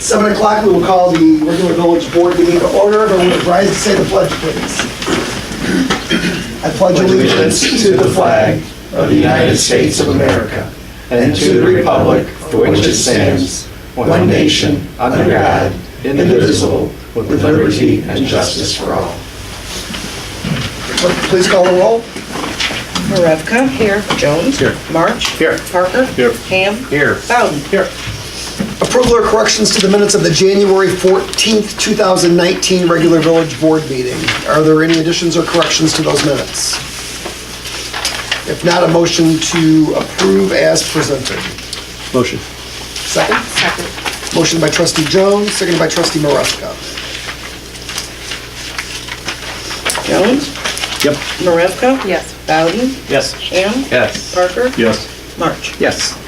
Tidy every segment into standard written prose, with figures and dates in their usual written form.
7 o'clock, we will call the regular village board meeting to order. Everyone would rise to say the pledge, please. I pledge allegiance to the flag of the United States of America and to the republic for which it stands, one nation, under God, indivisible, with liberty and justice for all. Please call the roll. Marevka. Here. Jones. Here. March. Here. Parker. Here. Ham. Here. Bowden. Here. Approval or corrections to the minutes of the January 14th, 2019 regular village board meeting. Are there any additions or corrections to those minutes? If not, a motion to approve as presented. Motion. Second? Second. Motion by trustee Jones, seconded by trustee Marevka. Jones. Yep. Marevka. Yes. Bowden. Yes. Ham. Yes. Parker. Yes. March. Yes.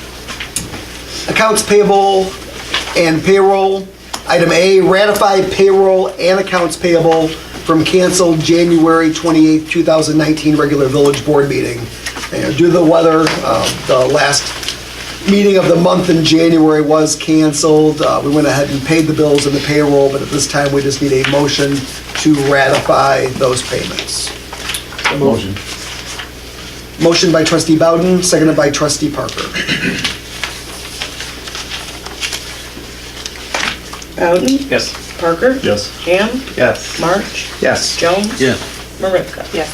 Accounts payable and payroll. Item A, ratify payroll and accounts payable from canceled January 28th, 2019 regular village board meeting. And due to the weather, the last meeting of the month in January was canceled. We went ahead and paid the bills and the payroll, but at this time we just need a motion to ratify those payments. Motion. Motion by trustee Bowden, seconded by trustee Parker. Bowden. Yes. Parker. Yes. Ham. Yes. March. Yes. Jones. Yeah. Marevka. Yes.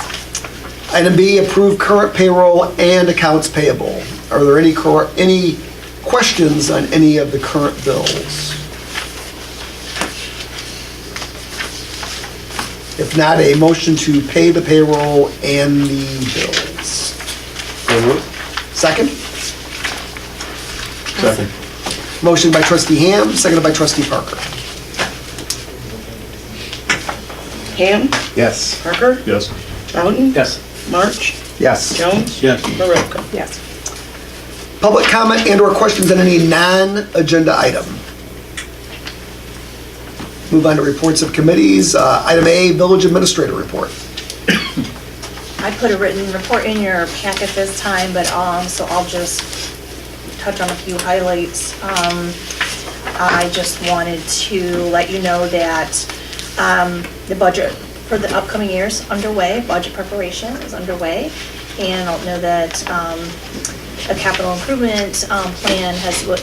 Item B, approve current payroll and accounts payable. Are there any questions on any of the current bills? If not, a motion to pay the payroll and the bills. Second? Second. Motion by trustee Ham, seconded by trustee Parker. Ham. Yes. Parker. Yes. Bowden. Yes. March. Yes. Jones. Yes. Marevka. Yes. Public comment and/or questions on any non-agenda item. Move on to reports of committees. Item A, village administrator report. I put a written report in your packet this time, but so I'll just touch on a few highlights. I just wanted to let you know that the budget for the upcoming year is underway. Budget preparation is underway, and I'll know that a capital improvement plan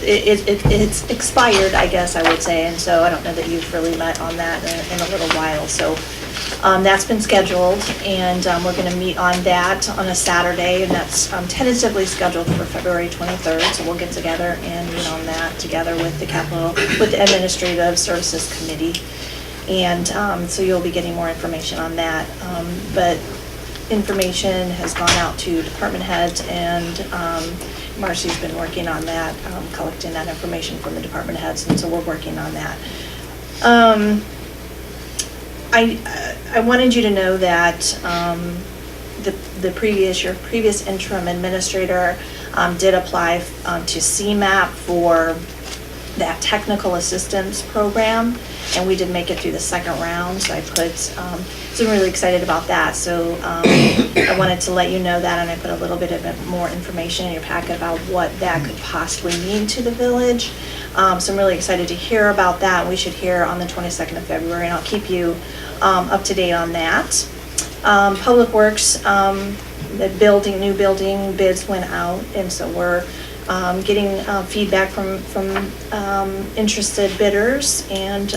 it's expired, I guess I would say, and so I don't know that you've really met on that in a little while. So that's been scheduled, and we're going to meet on that on a Saturday, and that's tentatively scheduled for February 23rd. So we'll get together and meet on that together with the Administrative Services Committee, and so you'll be getting more information on that. But information has gone out to department heads, and Marcy's been working on that, collecting that information from the department heads, and so we're working on that. I wanted you to know that the previous interim administrator did apply to CMAP for that technical assistance program, and we did make it through the second round. So I put, so I'm really excited about that. So I wanted to let you know that, and I put a little bit of more information in your packet about what that could possibly mean to the village. So I'm really excited to hear about that. We should hear on the 22nd of February, and I'll keep you up to date on that. Public Works, the new building bids went out, and so we're getting feedback from interested bidders, and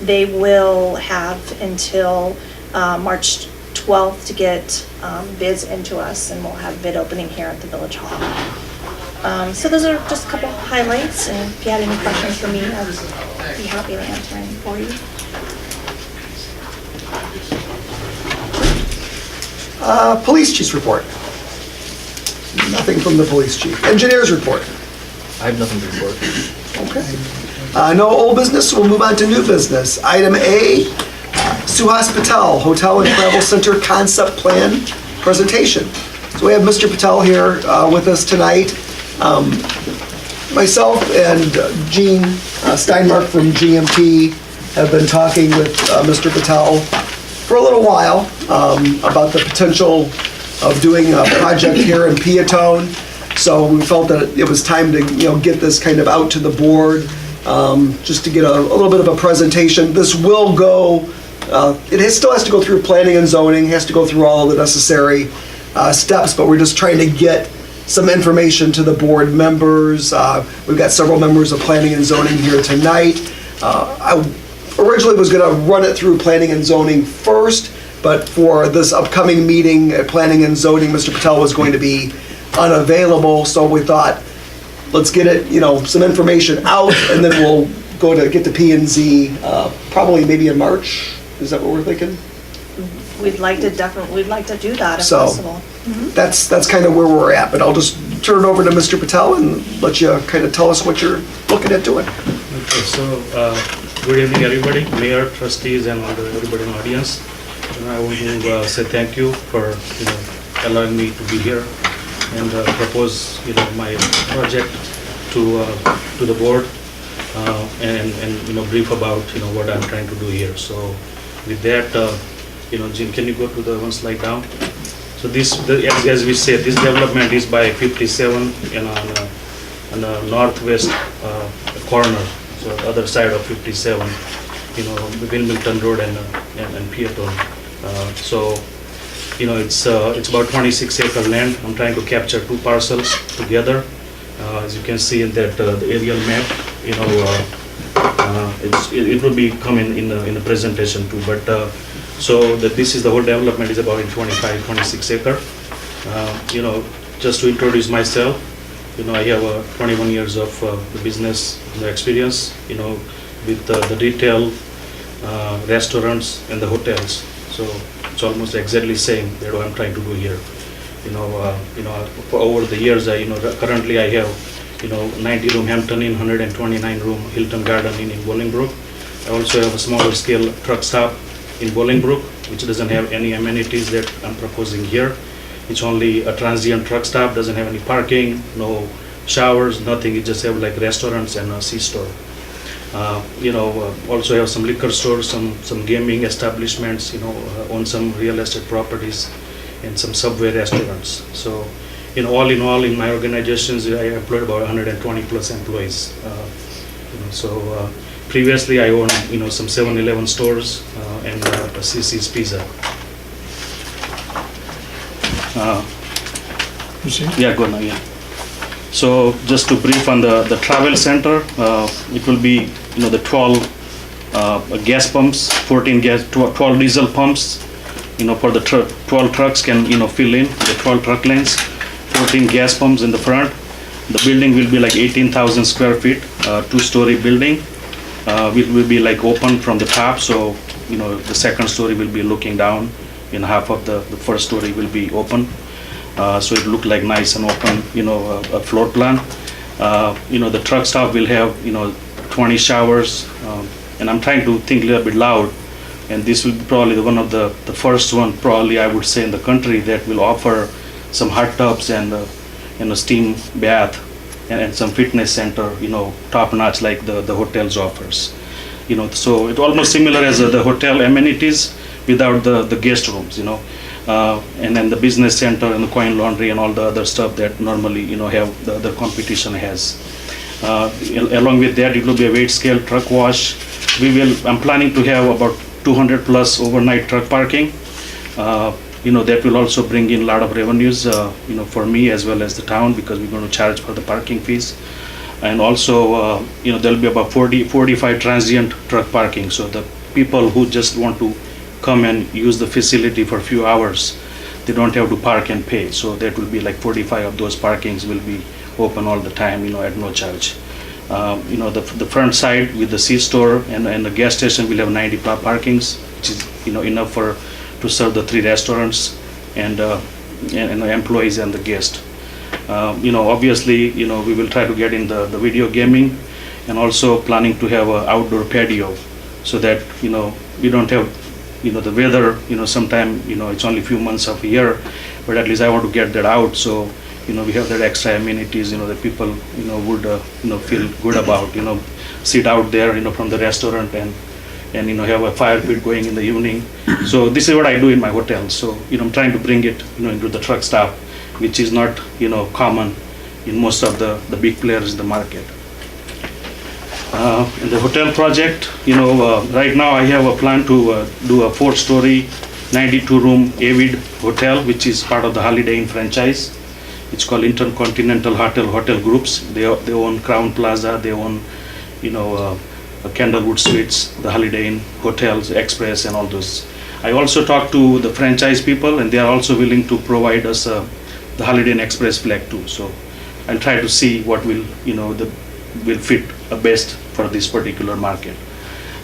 they will have until March 12th to get bids into us, and we'll have bid opening here at the Village Hall. So those are just a couple highlights, and if you had any questions for me, I'd be happy to answer any for you. Police chief's report. Nothing from the police chief. Engineer's report. I have nothing to report. Okay. No old business, we'll move on to new business. Item A, Suhas Patel, Hotel and Travel Center Concept Plan Presentation. So we have Mr. Patel here with us tonight. Myself and Gene Steinmark from GMT have been talking with Mr. Patel for a little while about the potential of doing a project here in Peotone. So we felt that it was time to get this kind of out to the board just to get a little bit of a presentation. This will go, still has to go through planning and zoning, has to go through all of the necessary steps, but we're just trying to get some information to the board members. We've got several members of planning and zoning here tonight. I originally was going to run it through planning and zoning first, but for this upcoming meeting at planning and zoning, Mr. Patel was going to be unavailable, so we thought, let's get it, some information out, and then we'll go to get the P and Z, probably maybe in March. Is that what we're thinking? We'd like to do that if So- possible. That's kind of where we're at, but I'll just turn it over to Mr. Patel and let you kind of tell us what you're looking at doing. Okay, so good evening, everybody, mayor, trustees, and everybody in the audience. And I want to say thank you for allowing me to be here and propose my project to the board and brief about what I'm trying to do here. So with that, Jim, can you go to the one slide down? So as we said, this development is by 57 on the northwest corner, so the other side of 57, Wilmington Road and Peotone. So it's about 26 acre land. I'm trying to capture two parcels together. As you can see in that the aerial map, it will be coming in the presentation too. But so this is the whole development is about 26 acre. Just to introduce myself, I have 21 years of the business experience, with the retail, restaurants, and the hotels. So it's almost exactly same that what I'm trying to do here. For over the years, currently I have 90-room Hampton Inn, 129-room Hilton Garden Inn in Bolingbrook. I also have a smaller scale truck stop in Bolingbrook, which doesn't have any amenities that I'm proposing here. It's only a transient truck stop, doesn't have any parking, no showers, nothing. It just have like restaurants and a C-store. Also have some liquor stores, some gaming establishments, own some real estate properties and some Subway restaurants. So, all in all, in my organizations, I employed about 120 plus employees. Previously I owned, some 7-Eleven stores and a CC's Pizza. Yeah, go now, yeah. So just to brief on the travel center, it will be, the 12 gas pumps, 12 diesel pumps, for the 12 trucks can, fill in the 12 truck lanes, 14 gas pumps in the front. The building will be like 18,000 square feet, 2-story building. It will be like open from the top, so, the second story will be looking down, half of the first story will be open. So it look like nice and open, a floor plan. The truck stop will have, 20 showers, and I'm trying to think a little bit loud, and this will be probably one of the first one, probably I would say in the country, that will offer some hot tubs and a steam bath and some fitness center, top notch like the hotels offers. So it's almost similar as the hotel amenities without the guest rooms, and then the business center and the coin laundry and all the other stuff that normally, have the other competition has. Along with that, it will be a weight scale truck wash. I'm planning to have about 200 plus overnight truck parking. That will also bring in a lot of revenues, for me as well as the town, because we're going to charge for the parking fees. And also, there'll be about 45 transient truck parking. So the people who just want to come and use the facility for a few hours, they don't have to park and pay. So that will be like 45 of those parkings will be open all the time, at no charge. The front side with the C-store and the gas station will have 90 parkings, which is, enough to serve the 3 restaurants and the employees and the guests. Obviously, we will try to get in the video gaming, and also planning to have an outdoor patio, so that, we don't have, the weather, sometime, it's only a few months of a year, but at least I want to get that out, so, we have that extra amenities, that people, would, feel good about, sit out there, from the restaurant and have a fire pit going in the evening. So this is what I do in my hotel. So, I'm trying to bring it, into the truck stop, which is not, common in most of the big players in the market. In the hotel project, right now I have a plan to do a 4-story, 92-room Avid hotel, which is part of the Holiday Inn franchise. It's called Intercontinental Hotel Groups. They own Crown Plaza, they own, Candlewood Suites, the Holiday Inn hotels, Express, and all those. I also talked to the franchise people, and they are also willing to provide us the Holiday Inn Express flag too. So I'll try to see what will fit best for this particular market.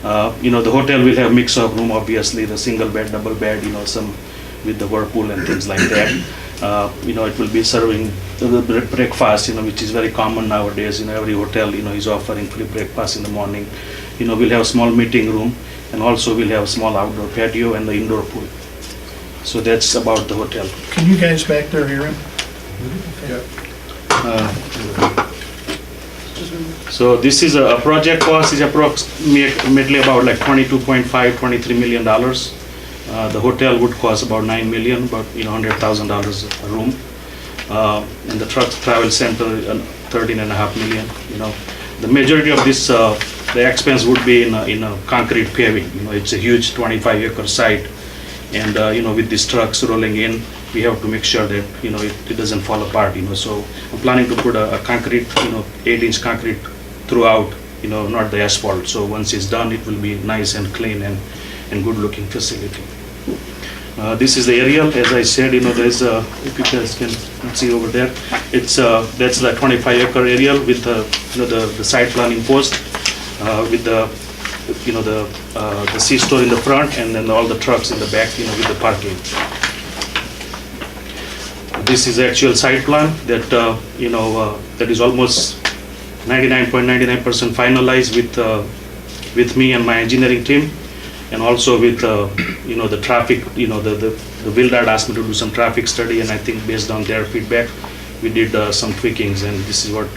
The hotel will have mix of room, obviously, the single bed, double bed, some with the whirlpool and things like that. It will be serving the breakfast, which is very common nowadays. Every hotel, is offering free breakfast in the morning. We'll have a small meeting room, and also we'll have a small outdoor patio and the indoor pool. So that's about the hotel. Can you guys back there hear him? So this is a project cost is approximately about like $22.5–23 million. The hotel would cost about $9 million, about $100,000 a room, and the travel center $13.5 million. The majority of this the expense would be in a concrete paving. It's a huge 25-acre site, and with these trucks rolling in, we have to make sure that it doesn't fall apart. So I'm planning to put a concrete 8-inch concrete throughout, not the asphalt. So once it's done, it will be nice and clean and good looking facility. This is the aerial. As I said, there's if you guys can see over there, it's that's the 25-acre aerial with the site planning post, with the C-store in the front, and then all the trucks in the back, with the parking. This is the actual site plan that that is almost 99.99% finalized with me and my engineering team, and also with the traffic. The Wildad asked me to do some traffic study, and I think based on their feedback, we did some tweakings, and this is what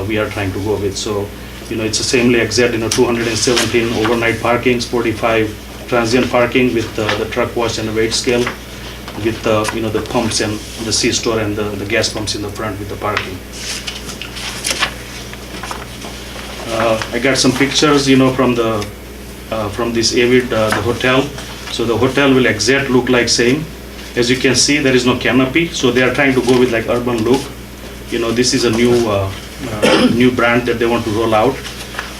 we are trying to go with. So it's the same exact 217 overnight parkings, 45 transient parking with the truck wash and the weight scale, with the pumps and the C-store and the gas pumps in the front with the parking. I got some pictures, from this Avid, the hotel. So the hotel will exact look like same. As you can see, there is no canopy, so they are trying to go with like urban look. This is a new brand that they want to roll out.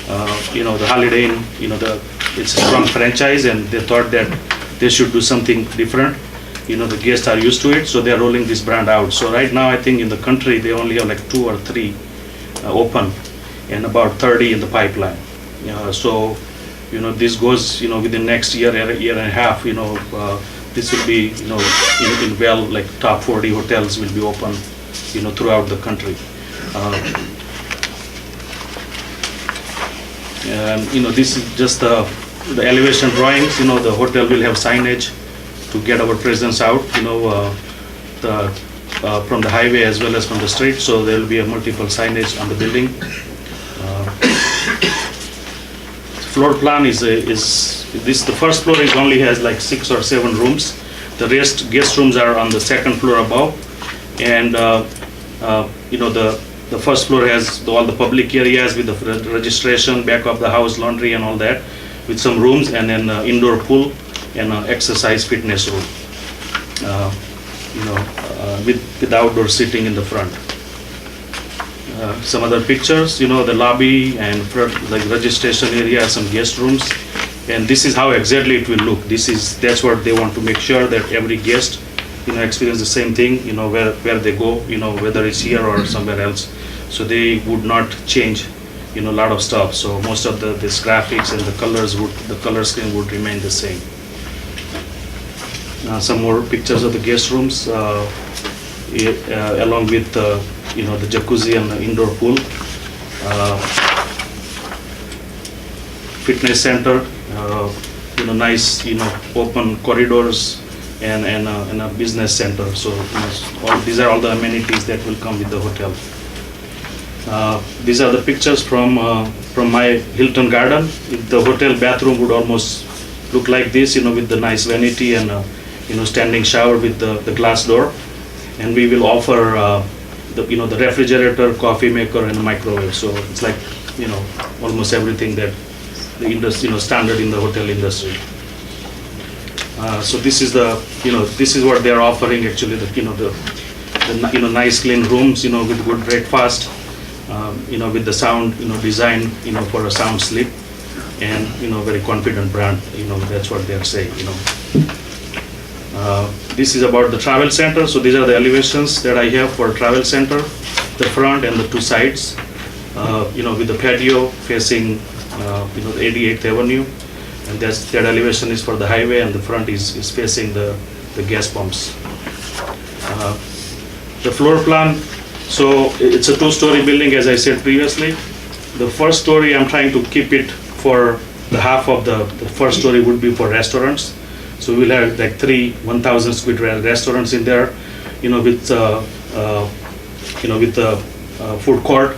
The Holiday Inn, it's a strong franchise, and they thought that they should do something different. The guests are used to it, so they are rolling this brand out. So right now, I think in the country, they only have like 2 or 3 open, and about 30 in the pipeline. So, this goes, within next year and a half, this will be, in like top 40 hotels will be open, throughout the country. And, this is just the elevation drawings. The hotel will have signage to get our presence out, from the highway as well as from the street. So there will be a multiple signage on the building. Floor plan is this. The first floor only has like 6 or 7 rooms. The rest guest rooms are on the second floor above, and the first floor has all the public areas with the registration, back of the house, laundry, and all that, with some rooms, and then indoor pool and exercise fitness room. With outdoor seating in the front. Some other pictures, the lobby and front, like registration area, some guest rooms, and this is how exactly it will look. That's what they want to make sure that every guest, experience the same thing, where they go, whether it's here or somewhere else. So they would not change, a lot of stuff. So most of this graphics and the color scheme would remain the same. Some more pictures of the guest rooms, along with the jacuzzi and the indoor pool. Fitness center, nice, open corridors, and a business center. So these are all the amenities that will come with the hotel. These are the pictures from my Hilton garden. The hotel bathroom would almost look like this, with the nice vanity and standing shower with the glass door. And we will offer the refrigerator, coffee maker, and a microwave. So it's like almost everything that the industry, standard in the hotel industry. So this is this is what they are offering actually, the nice clean rooms, with good breakfast, with the sound, design, for a sound sleep, and, very confident brand, that's what they are saying, This is about the travel center. So these are the elevations that I have for travel center, the front and the two sides, with the patio facing, the 88th Avenue. And that elevation is for the highway, and the front is facing the gas pumps. The floor plan, so it's a two-story building, as I said previously. The first story, I'm trying to keep it for the half of the first story would be for restaurants. So we'll have like 3 1,000 square restaurants in there, with the food court,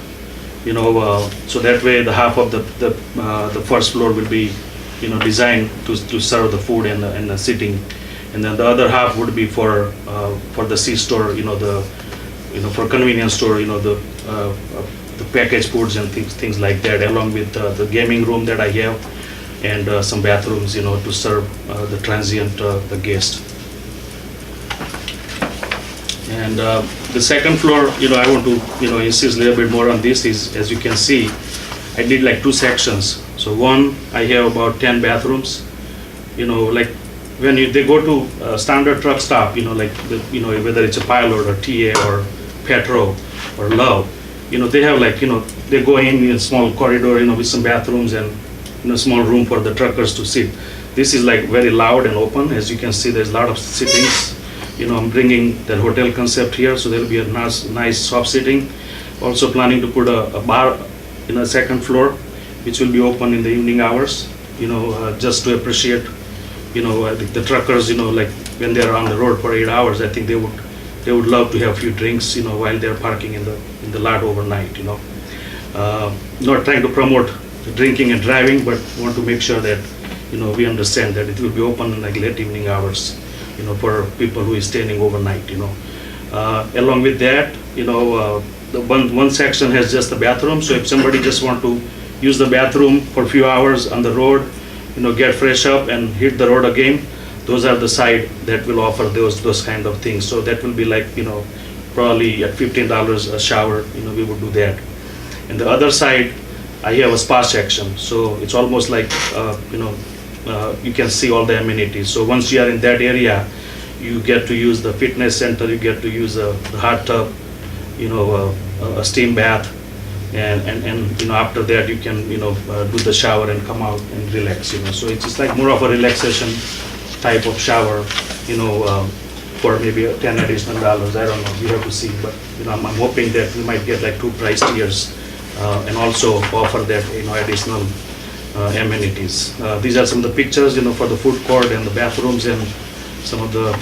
so that way the half of the first floor will be, designed to serve the food and the seating, and then the other half would be for the C-store, for convenience store, the packaged foods and things like that, along with the gaming room that I have, and some bathrooms, to serve the transient, the guest. And the second floor, I want to, insist a little bit more on this. Is, as you can see, I did like 2 sections. So one, I have about 10 bathrooms. Like when they go to standard truck stop, like whether it's a Pilot or TA or Petro or Love, they have like, they go in a small corridor, with some bathrooms and small room for the truckers to sit. This is like very loud and open. As you can see, there's a lot of sittings. I'm bringing the hotel concept here, so there'll be a nice soft sitting. Also planning to put a bar in a second floor, which will be open in the evening hours, just to appreciate, the truckers, like when they're on the road for 8 hours, I think they would love to have a few drinks, while they're parking in the lot overnight, Not trying to promote drinking and driving, but want to make sure that, we understand that it will be open in like late evening hours, for people who is staying overnight, Along with that, the one section has just the bathroom, so if somebody just want to use the bathroom for a few hours on the road, get fresh up and hit the road again, those are the side that will offer those kind of things. So that will be like, probably at $15 a shower, we would do that. And the other side, I have a spa section, so it's almost like, you can see all the amenities. So once you are in that area, you get to use the fitness center, you get to use the hot tub, a steam bath, and after that you can do the shower and come out and relax. So it's just like more of a relaxation type of shower, for maybe $10 additional. I don't know, we have to see, but I'm hoping that we might get like 2 price tiers, and also offer that additional amenities. These are some of the pictures, for the food court and the bathrooms and some of the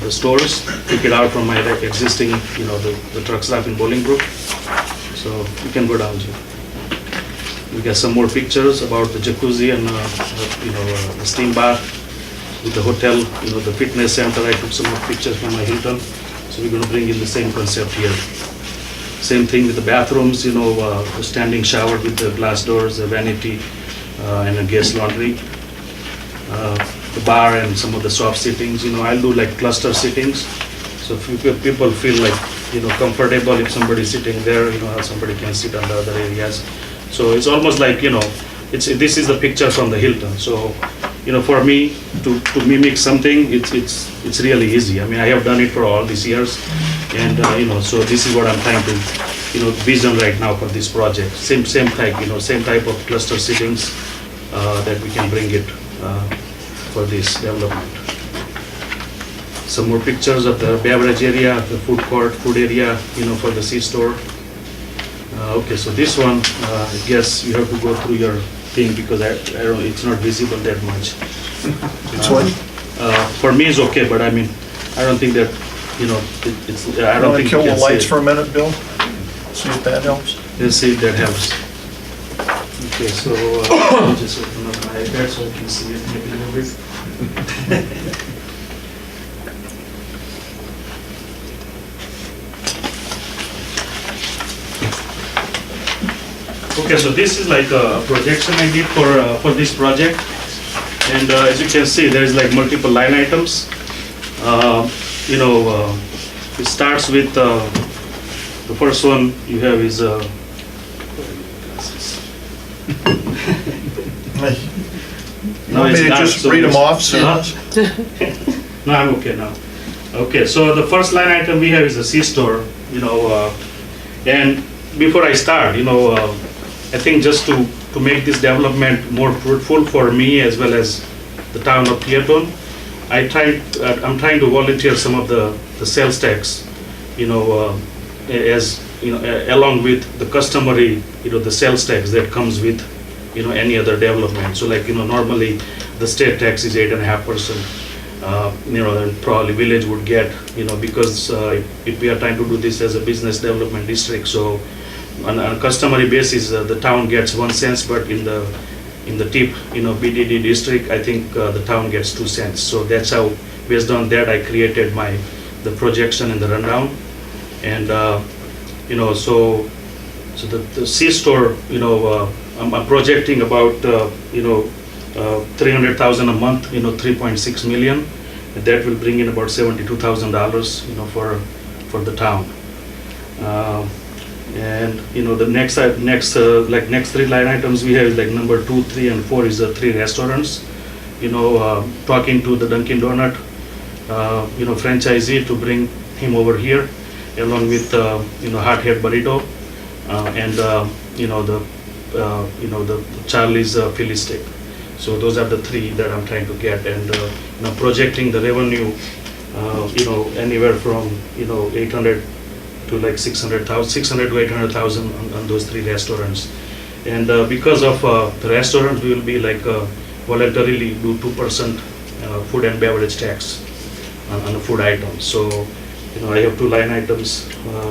the stores. Pick it out from my existing, the truck stop in Bolingbrook. So you can go down, Jim. We got some more pictures about the jacuzzi and the steam bath with the hotel, the fitness center. I took some more pictures from my Hilton. So we're going to bring in the same concept here. Same thing with the bathrooms, the standing shower with the glass doors, the vanity, and a guest laundry. The bar and some of the soft sittings, I'll do like cluster sittings. So if people feel like, comfortable, if somebody's sitting there, somebody can sit on the other areas. So it's almost like, this is the picture from the Hilton. So, for me to mimic something, it's really easy. I mean, I have done it for all these years, and so this is what I'm trying to, vision right now for this project. Same type of cluster sittings that we can bring it for this development. Some more pictures of the beverage area, the food court, food area, for the C-store. Okay, so this one, I guess you have to go through your thing because I don't. It's not visible that much. It's what? For me, it's okay, but I mean, I don't think that it's. I don't Want think to kill you the can lights see for a minute, Bill? See if that helps. Let's see if that helps. Okay, so I'll just open up my iPad so I can see it maybe a little bit. Okay, so this is like a projection I did for this project. And as you can see, there is like multiple line items. It starts with the first one you have is You want me to just read them off, sir? No, I'm okay now. Okay, so the first line item we have is a C-store, and before I start, I think just to make this development more fruitful for me as well as the town of Peotone, I'm trying to volunteer some of the sales tax, along with the customary, the sales tax that comes with, any other development. So like, normally the state tax is 8.5%. And probably village would get, because if we are trying to do this as a business development district, so on a customary basis, the town gets 1 cent, but in the tip, BDD district, I think the town gets 2 cents. So that's how, based on that, I created the projection and the rundown. And so the C-store, I'm projecting about 300,000 a month, 3.6 million. And that will bring in about $72,000, for the town. And the next three line items we have is like number 2, 3, and 4 is the 3 restaurants. Talking to the Dunkin' Donut, franchisee to bring him over here, along with Hot Head Burrito, and the Charlie's Philly Steak. So those are the 3 that I'm trying to get, and projecting the revenue, anywhere from 800 to like 600 to 800,000 on those 3 restaurants. And because of the restaurants, we will be like voluntarily do 2% food and beverage tax on the food items. So I have 2 line items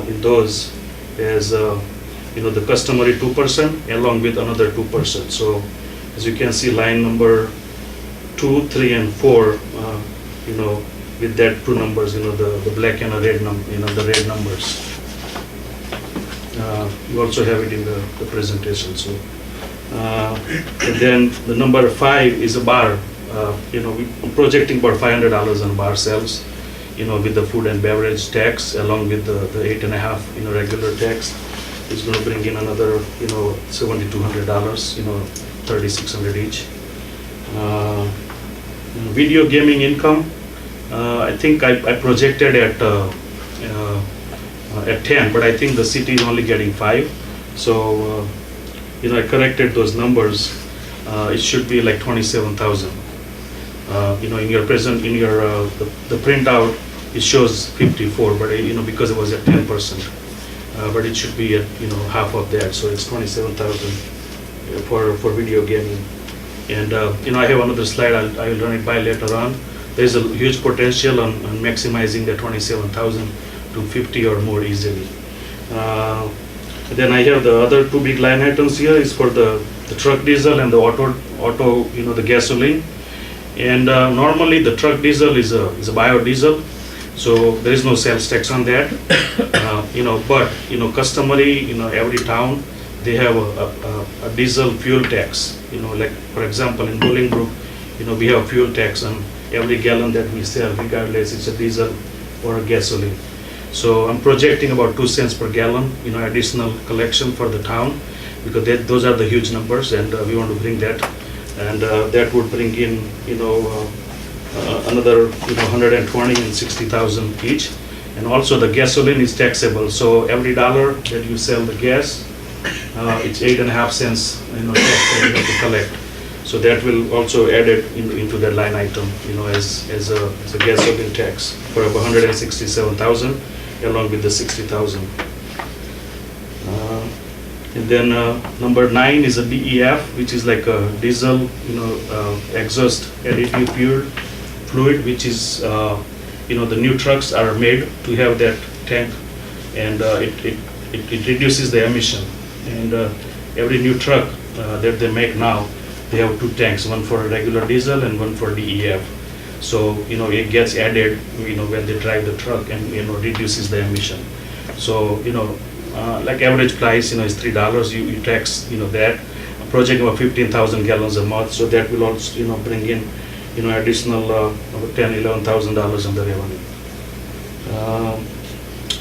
in those as the customary 2% along with another 2%. So as you can see, line number 2, 3, and 4, with that 2 numbers, the black and the red the red numbers. You also have it in the presentation. So, and then the number 5 is a bar. We're projecting about $500 on bar sales, with the food and beverage tax along with the 8.5, regular tax. It's going to bring in another, $7,200, $3,600 each. Video gaming income, I think I projected at 10, but I think the city is only getting 5. So, I corrected those numbers. It should be like 27,000. In your the printout, it shows 54, but because it was at 10%, but it should be at half of that, so it's 27,000 for video gaming. And I have another slide. I will run it by later on. There's a huge potential on maximizing the 27,000 to 50 or more easily. Then I have the other 2 big line items here is for the truck diesel and the auto the gasoline. And normally the truck diesel is a biodiesel, so there is no sales tax on that. But customary, every town they have a diesel fuel tax. Like for example in Bolingbrook, we have fuel tax on every gallon that we sell, regardless it's a diesel or a gasoline. So I'm projecting about 2 cents per gallon, additional collection for the town, because those are the huge numbers, and we want to bring that, and that would bring in, another, 120 and 60,000 each. And also the gasoline is taxable, so every dollar that you sell the gas, it's 8.5 cents, tax that you have to collect. So that will also add it into that line item, as a gasoline tax for about 167,000, along with the 60,000. And then number 9 is a DEF, which is like a diesel, exhaust additive fluid, which is, the new trucks are made to have that tank, and it reduces the emission. And every new truck that they make now, they have 2 tanks, one for regular diesel and one for DEF. So, it gets added, when they drive the truck, and, reduces the emission. So, like average price, is $3, you tax, that. I'm projecting about 15,000 gallons a month, so that will also, bring in, additional $10,000-11,000 in the revenue.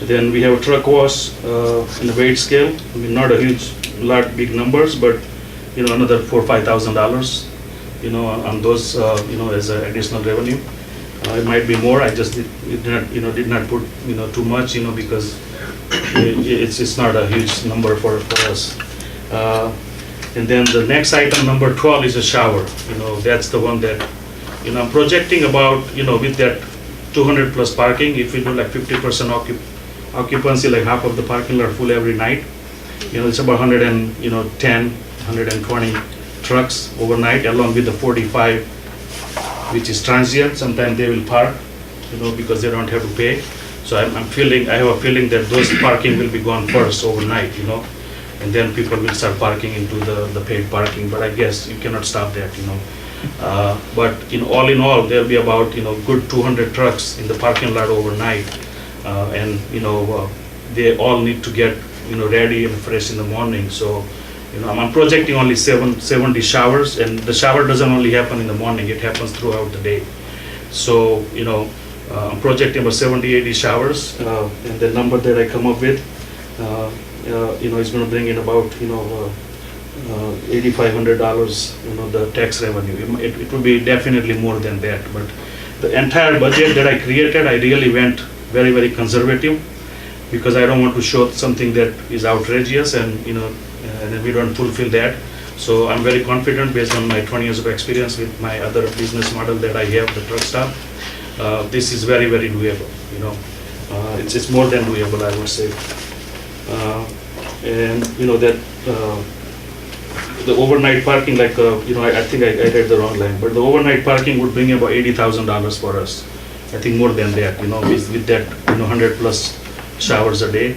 Then we have a truck wash in the weight scale. I mean, not a big numbers, but another $4,000-5,000, on those, as an additional revenue. It might be more. I just did not put too much, because it's not a huge number for us. And then the next item, number 12, is a shower. That's the one that I'm projecting about, with that 200 plus parking. If we do like 50% occupancy, like half of the parking lot full every night, it's about 110, 120 trucks overnight, along with the 45, which is transient. Sometimes they will park, because they don't have to pay. So I have a feeling that those parking will be gone first overnight, and then people will start parking into the paid parking. But I guess you cannot stop that, But all in all, there'll be about good 200 trucks in the parking lot overnight, and they all need to get ready and fresh in the morning. So I'm projecting only 70 showers, and the shower doesn't only happen in the morning; it happens throughout the day. So I'm projecting about 70-80 showers, and the number that I come up with, is going to bring in about $8,500, the tax revenue. It will be definitely more than that, but the entire budget that I created, I really went very, very conservative, because I don't want to show something that is outrageous and and we don't fulfill that. So I'm very confident, based on my 20 years of experience with my other business model that I have, the truck stop. This is very, very doable. It's more than doable, I would say. And that the overnight parking, like I think I read the wrong line, but the overnight parking would bring about $80,000 for us. I think more than that. With that 100 plus showers a day.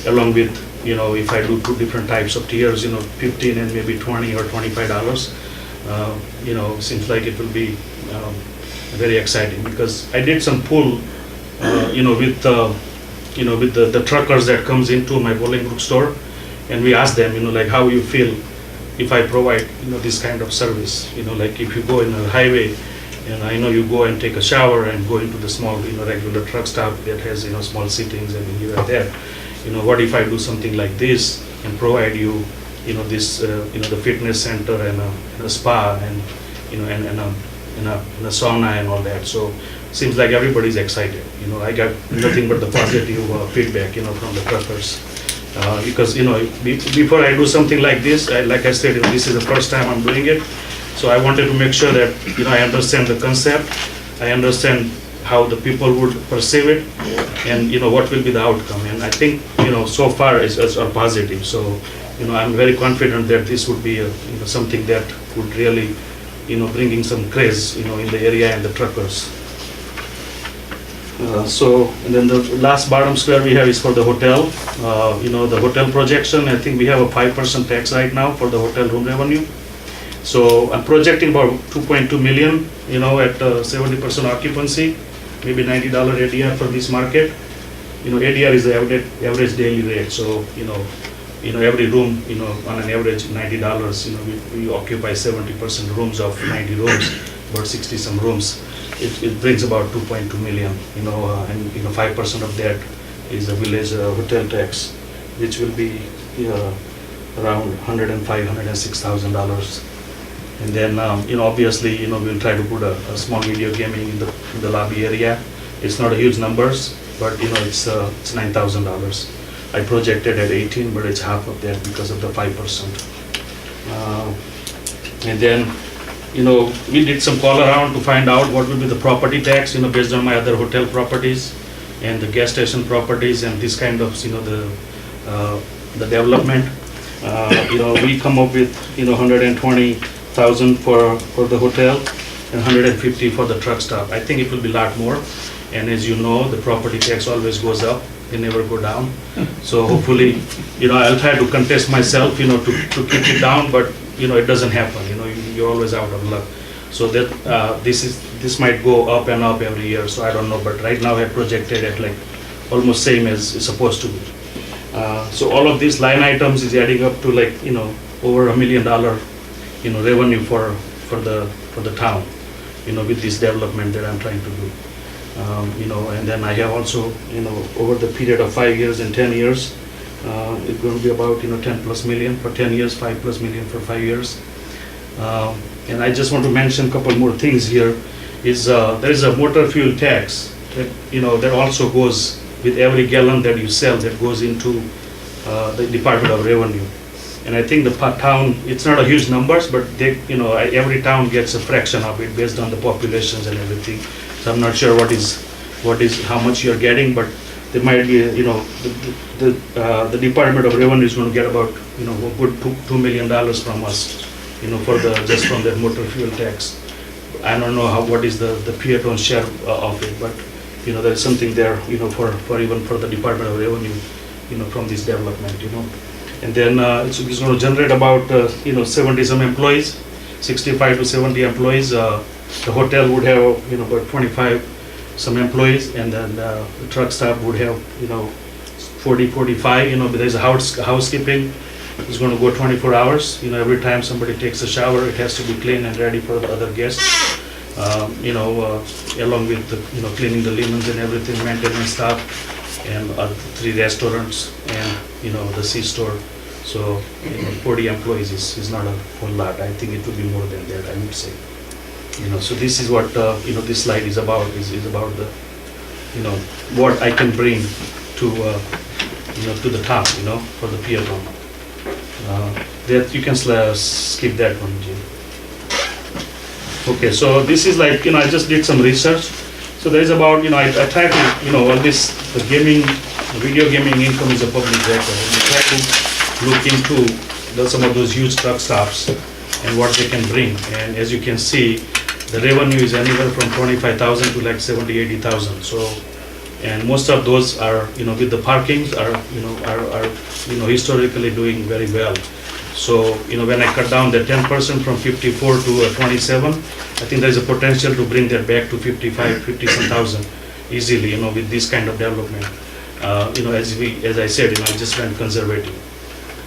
Along with if I do 2 different types of tiers, 15 and maybe $20 or $25. Seems like it will be very exciting, because I did some pull, with the truckers that comes into my Bolingbrook store, and we asked them, like, how you feel if I provide, this kind of service. Like if you go in a highway, and I know you go and take a shower and go into the small, regular truck stop that has, small sittings and you are there. What if I do something like this and provide you, this, the fitness center and a spa and, and a sauna and all that. So seems like everybody's excited. I got nothing but the positive feedback, from the truckers. Because, before I do something like this, like I said, this is the first time I'm doing it. So I wanted to make sure that, I understand the concept, I understand how the people would perceive it, and, what will be the outcome. And I think, so far is positive. So, I'm very confident that this would be something that would really, bringing some craze, in the area and the truckers. And then the last bottom square we have is for the hotel. The hotel projection, I think we have a 5% tax right now for the hotel room revenue. So I'm projecting about 2.2 million, at 70% occupancy, maybe $90 ADR for this market. ADR is the average daily rate. So, every room, on an average $90, we occupy 70% rooms of 90 rooms, about 60 some rooms. It brings about 2.2 million, and 5% of that is the village hotel tax, which will be around $105,000-106,000. And then, obviously, we'll try to put a small video gaming in the lobby area. It's not a huge numbers, but it's $9,000. I projected at 18, but it's half of that because of the 5%. And then, we did some call around to find out what will be the property tax, based on my other hotel properties and the gas station properties and this kind of, the development. We come up with, 120,000 for the hotel and 150 for the truck stop. I think it will be a lot more. And as you know, the property tax always goes up, they never go down. So hopefully, I'll try to contest myself, to keep it down, but it doesn't happen. You're always out of luck. So that this might go up and up every year. So I don't know, but right now I projected at like almost same as it's supposed to be. So all of these line items is adding up to like, over $1 million, revenue for the town, with this development that I'm trying to do. And then I have also, over the period of 5 years and 10 years, it's going to be about, 10 plus million for 10 years, 5 plus million for 5 years. And I just want to mention a couple more things here. There is a motor fuel tax that, that also goes with every gallon that you sell, that goes into the Department of Revenue. And I think the town, it's not a huge numbers, but they, every town gets a fraction of it based on the populations and everything. So I'm not sure how much you're getting, but there might be, the Department of Revenue is going to get about, a good $2 million from us, just from that motor fuel tax. I don't know what is the Peotone share of it, but, there is something there, for even for the Department of Revenue, from this development, And then it's going to generate about, 70 some employees, 65 to 70 employees. The hotel would have, about 25 some employees, and then the truck stop would have, 40, 45, but there's a housekeeping. It's going to go 24 hours. Every time somebody takes a shower, it has to be clean and ready for the other guests. Along with the, cleaning the linens and everything, maintenance staff, and 3 restaurants, and the C-store. So 40 employees is not a whole lot. I think it would be more than that, I would say. So this is what this slide is about. Is about the what I can bring to to the town, for the Peotone. That you can skip that one, Jim. Okay, so this is like, I just did some research. So there is about, I try to, all this, the video gaming income is a public record. And I try to look into some of those huge truck stops and what they can bring. And as you can see, the revenue is anywhere from 25,000 to like 70, 80,000. So, and most of those are, with the parkings are historically doing very well. So, when I cut down the 10% from 54 to 27, I think there's a potential to bring that back to 50,000 easily, with this kind of development. As I said, I just went conservative.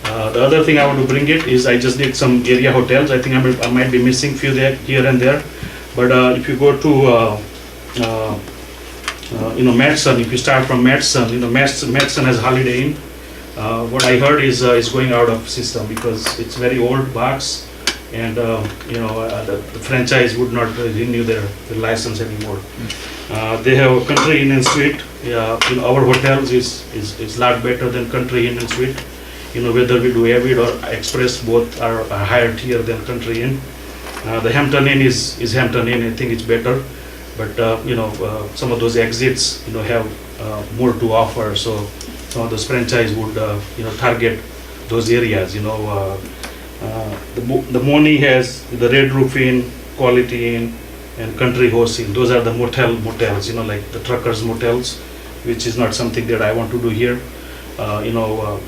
The other thing I want to bring it is I just did some area hotels. I think I might be missing few there, here and there. But if you go to, Madison, if you start from Madison, Madison has Holiday Inn. What I heard is going out of system because it's very old box, and the franchise would not renew their license anymore. They have a Country Inn and Suite. Our hotels is lot better than Country Inn and Suite. Whether we do Avid or Express, both are a higher tier than Country Inn. The Hampton Inn is Hampton Inn. I think it's better, but some of those exits have more to offer. So some of those franchise would target those areas. The Moni has the Red Roof Inn, Quality Inn, and Country Horse Inn. Those are the motels, like the truckers motels, which is not something that I want to do here. The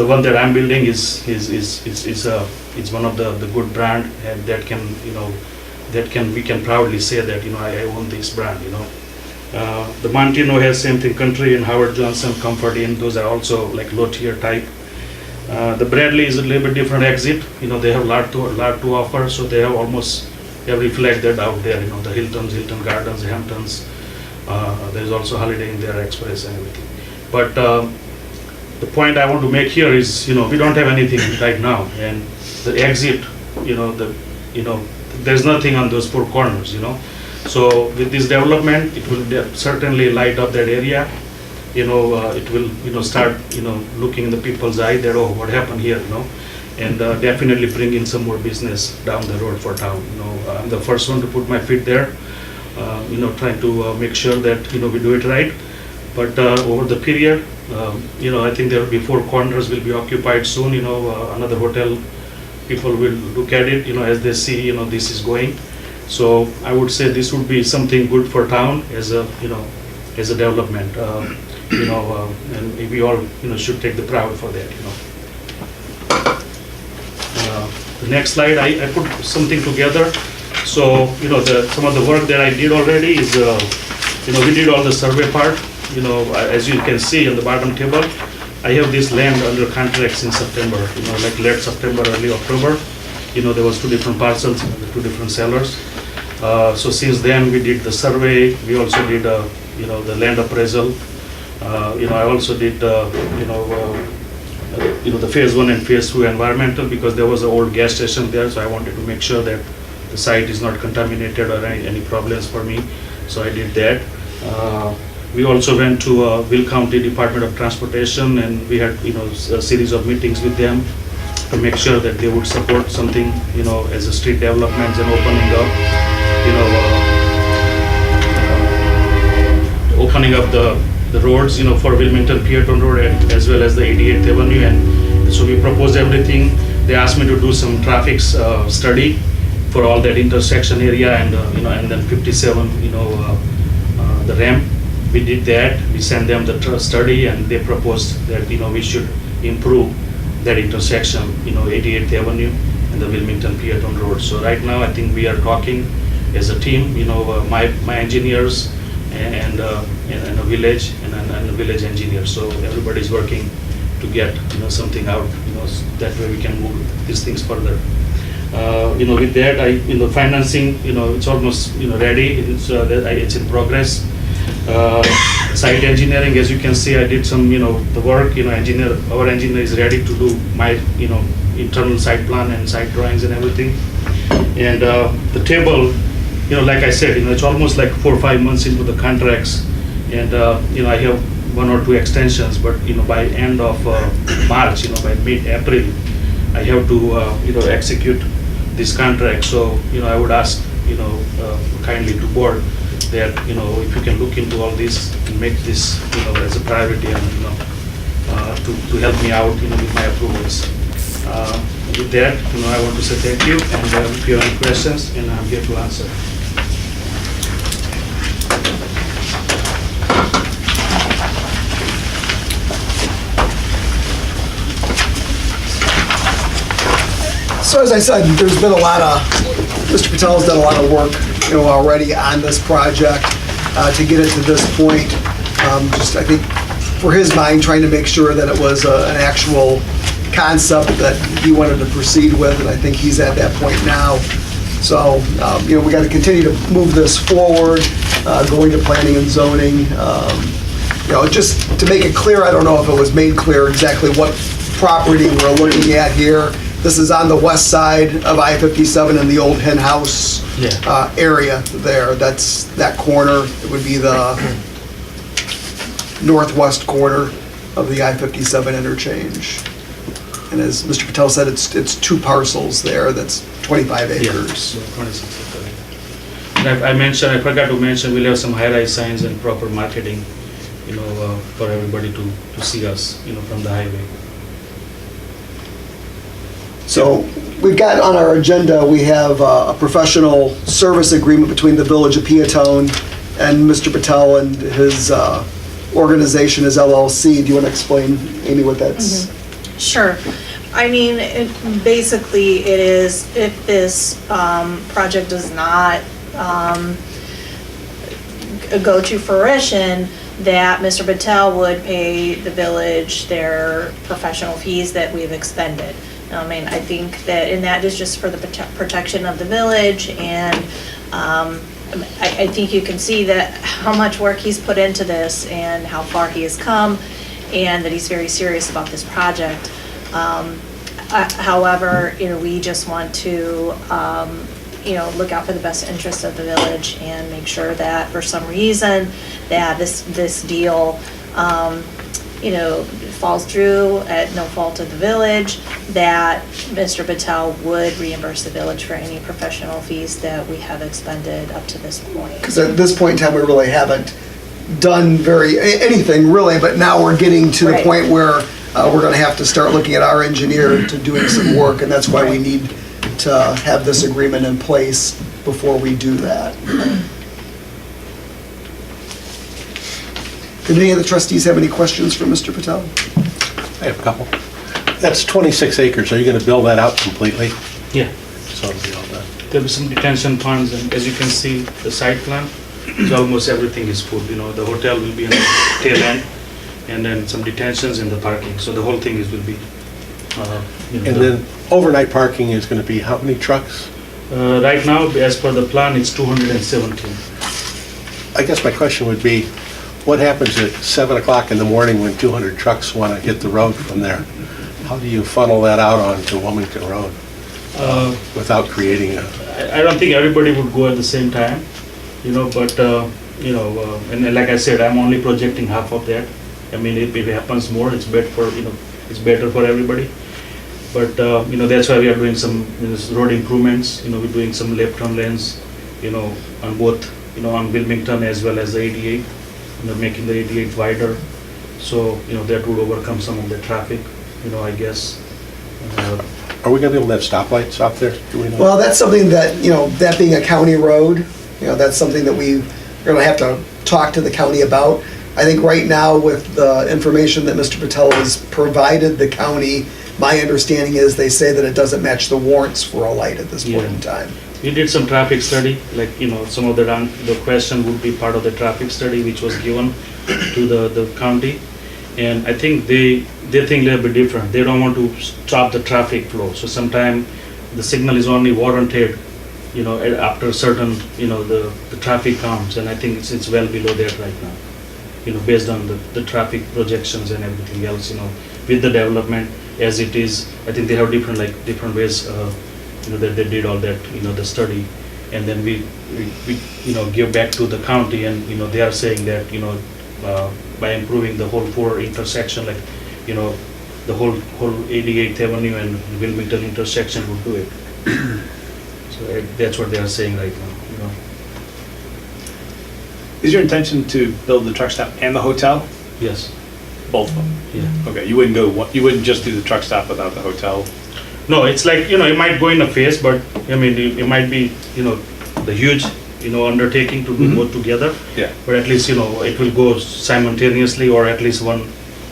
one that I'm building is one of the good brand, and that can we can proudly say that I own this brand. The Montino has same thing, Country Inn, Howard Johnson, Comfort Inn. Those are also like low tier type. The Bradley is a little bit different exit. They have lot to offer, so they have almost every flag that out there. The Hiltons, Hilton Gardens, Hamptons. There's also Holiday Inn there, Express and everything. But the point I want to make here is, we don't have anything right now, and the exit, there's nothing on those 4 corners, So with this development, it will certainly light up that area. It will start, looking in the people's eye that, oh, what happened here, and definitely bring in some more business down the road for town. I'm the first one to put my feet there, trying to make sure that, we do it right. But over the period, I think there will be 4 corners will be occupied soon. Another hotel, people will look at it, as they see, this is going. So I would say this would be something good for town as a development, and we all, should take the proud for that, The next slide, I put something together. So, some of the work that I did already is, we did all the survey part. as you can see on the bottom table, I have this land under contracts in September, like late September, early October. There was 2 different parcels, 2 different sellers. So since then, we did the survey, we also did, the land appraisal. I also did, the phase 1 and phase 2 environmental, because there was an old gas station there, so I wanted to make sure that the site is not contaminated or any problems for me, so I did that. We also went to Will County Department of Transportation, and we had, a series of meetings with them to make sure that they would support something, as a street development and opening up the roads, for Wilmington Peotone Road as well as the 88th Avenue. And so we proposed everything. They asked me to do some traffic study for all that intersection area and, and then 57, the ramp. We did that. We sent them the study, and they proposed that, we should improve that intersection, 88th Avenue and the Wilmington Peotone Road. So right now, I think we are talking as a team, my engineers and a village and a village engineer. So everybody's working to get, something out, that way we can move these things further. With that, financing, it's almost, ready. It's in progress. Site engineering, as you can see, I did some, the work, our engineer is ready to do my, internal site plan and site drawings and everything. And the table, like I said, it's almost like 4 or 5 months into the contracts, and I have 1 or 2 extensions, but by end of March, by mid-April, I have to execute this contract. So I would ask kindly to board that if you can look into all this and make this as a priority, and to help me out with my approvals. With that, I want to say thank you, and if you have any questions, and I'm here to answer. So as I said, there's been a lot of, Mr. Patel's done a lot of work, already on this project to get it to this point. Just, I think, for his mind, trying to make sure that it was an actual concept that he wanted to proceed with, and I think he's at that point now. So, we got to continue to move this forward, going to planning and zoning. Just to make it clear, I don't know if it was made clear exactly what property we're looking at here. This is on the west side of I-57 in the old hen house area there. That's that corner. It would be the northwest corner of the I-57 interchange. And as Mr. Patel said, it's 2 parcels there. That's 25 acres. Yeah, 26 acres. And I forgot to mention, we'll have some high-rise signs and proper marketing, for everybody to see us, from the highway. So we've got on our agenda, we have a professional service agreement between the Village of Peotone and Mr. Patel and his organization, his LLC. Do you want to explain, Amy, what that's? Sure. I mean, basically, it is, if this project does not go to fruition, that Mr. Patel would pay the village their professional fees that we've expended. I mean, I think that, and that is just for the protection of the village, and I think you can see that how much work he's put into this and how far he has come, and that he's very serious about this project. However, we just want to, look out for the best interest of the village and make sure that for some reason that this deal, falls through at no fault of the village, that Mr. Patel would reimburse the village for any professional fees that we have expended up to this point. Because at this point in time, we really haven't done anything really, but now we're getting to the Right. point where we're going to have to start looking at our engineer to doing some work, and that's why we need to have this agreement in place before we do that. Did any of the trustees have any questions for Mr. Patel? I have a couple. That's 26 acres. Are you going to build that out completely? Yeah. So it'll be all done. There'll be some detention ponds, and as you can see, the site plan, So almost everything is full, the hotel will be in the tail end, and then some detentions in the parking, so the whole thing will be, And then overnight parking is going to be how many trucks? right now, as per the plan, it's 217. I guess my question would be, what happens at 7 o'clock in the morning when 200 trucks want to hit the road from there? How do you funnel that out onto Wilmington Road without creating a... I don't think everybody would go at the same time, but, and like I said, I'm only projecting half of that. I mean, if it happens more, it's better for, it's better for everybody. But, that's why we are doing some road improvements, we're doing some left turn lanes, on both, on Wilmington as well as the 88, making the 88 wider. So, that would overcome some of the traffic, I guess. Are we going to be able to have stoplights out there? Do we know? Well, that's something that, that being a county road, that's something that we're gonna have to talk to the county about. I think right now with the information that Mr. Patel has provided the county, my understanding is they say that it doesn't match the warrants for a light at this point in time. We did some traffic study, like, some of the question would be part of the traffic study which was given to the county. And I think they think a little bit different. They don't want to stop the traffic flow. So sometimes the signal is only warranted, after a certain, the traffic counts. And I think it's well below that right now, based on the traffic projections and everything else, with the development as it is. I think they have different ways, that they did all that, the study. And then we give back to the county, and, they are saying that, by improving the whole 4 intersection, like, the whole 88th Avenue and Wilmington intersection would do it. So that's what they are saying right now, Is your intention to build the truck stop and the hotel? Yes, Both of them? yeah. Okay, you wouldn't just do the truck stop without the hotel? No, it's like, it might go in a phase, but, I mean, it might be, the huge, undertaking to do both together. Yeah. But at least, it will go simultaneously, or at least one,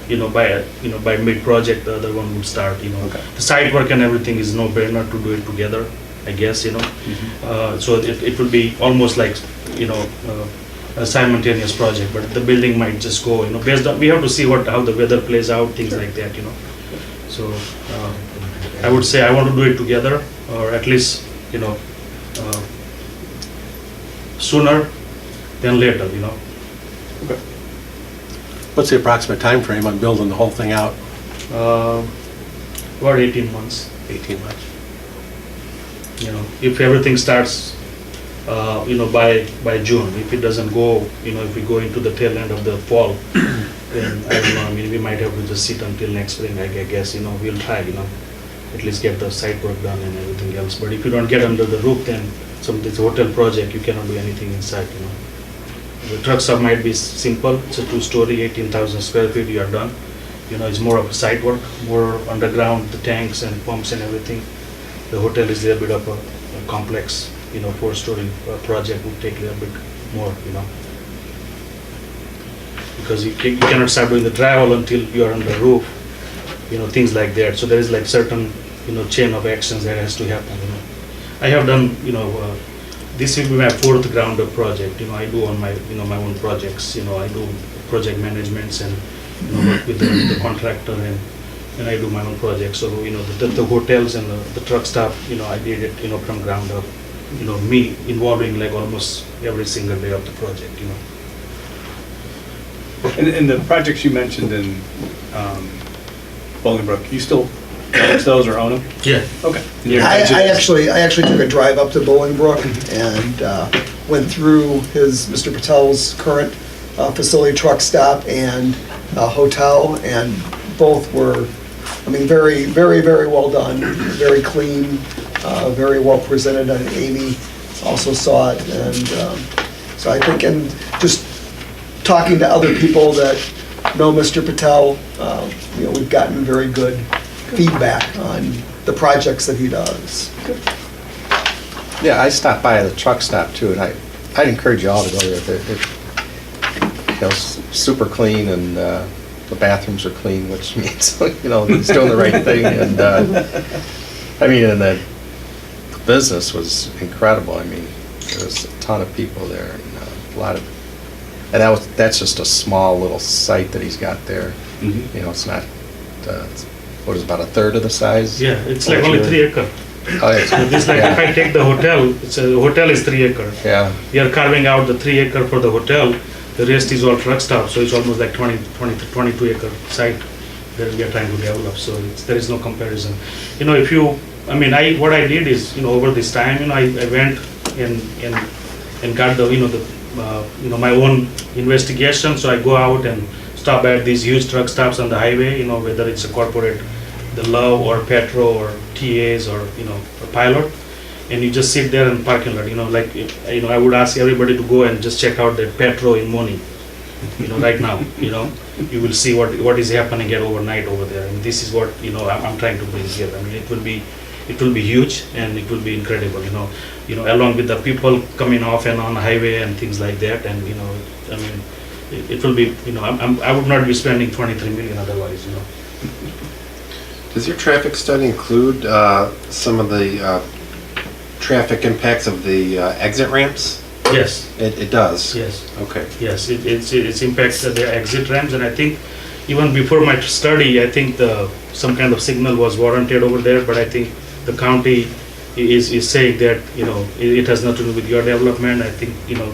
by mid-project, the other one would start, Okay. The site work and everything is no-brainer to do it together, I guess, So it will be almost like, a simultaneous project, but the building might just go, based on, we have to see how the weather plays out, things like that, So, I would say I want to do it together, or at least, sooner than later, What's the approximate time frame on building the whole thing out? About 18 months, 18 months. If everything starts, by June. If it doesn't go, if we go into the tail end of the fall, then I don't know, I mean, we might have to just sit until next spring, I guess, we'll try, at least get the site work done and everything else. But if you don't get under the roof, then this hotel project, you cannot do anything inside, The truck stop might be simple, it's a 2-story, 18,000 square feet, you are done. It's more of a site work, more underground, the tanks and pumps and everything. The hotel is a little bit of a complex, 4-story project would take a little bit more, Because you cannot start doing the travel until you are on the roof, things like that. So there is like certain, chain of actions that has to happen, I have done, this will be my 4th ground up project, I do on my, my own projects, I do project managements and, work with the contractor and I do my own projects. So, the hotels and the truck stop, I did it, from ground up, me involving like almost every single day of the project, And the projects you mentioned in Bolingbrook, you still manage those or own them? Yeah. Okay. I actually took a drive up to Bolingbrook and went through Mr. Patel's current facility truck stop and hotel, and both were, I mean, very, very, very well done, very clean, very well presented. And Amy also saw it, and so I think, and just talking to other people that know Mr. Patel, we've gotten very good feedback on the projects that he does. Yeah, I stopped by the truck stop too, and I'd encourage you all to go there. Super clean, and the bathrooms are clean, which means, he's doing the right thing. And I mean, and the business was incredible. I mean, there was a ton of people there, and a a lot of, and that's just a small little site that he's got there. Mhm. You know, it's not, what is it, about a third of the size? Yeah, it's like only 3 acre. Oh, yeah. So this like if I take the hotel, the hotel is 3 acre. Yeah, We are carving out the 3 acre for the hotel, the rest is all truck stop, so it's almost like 22 acre site that we are trying to develop, so there is no comparison. You know, if you, I mean, what I did is, you know, over this time, you know, I went and got the, you know, my own investigation, so I go out and stop at these huge truck stops on the highway, you know, whether it's a corporate, the Love or Petro or TAs or, you know, a Pilot, and you just sit there in parking lot, you know, like, you know, I would ask everybody to go and just check out the Petro in Moni, you know, right now, you know, you will see what is happening here overnight over there, and this is what, you know, I'm trying to bring here. I mean, it will be huge and it will be incredible, you know, along with the people coming off and on the highway and things like that, and, you know, I mean, it will be, you know, I would not be spending 23 million otherwise, you know. Does your traffic study include some of the traffic impacts of the exit ramps? Yes, It does? yes. Okay. Yes, it's impacts the exit ramps, and I think even before my study, I think some kind of signal was warranted over there, but I think the county is saying that, you know, it has nothing to do with your development. I think, you know,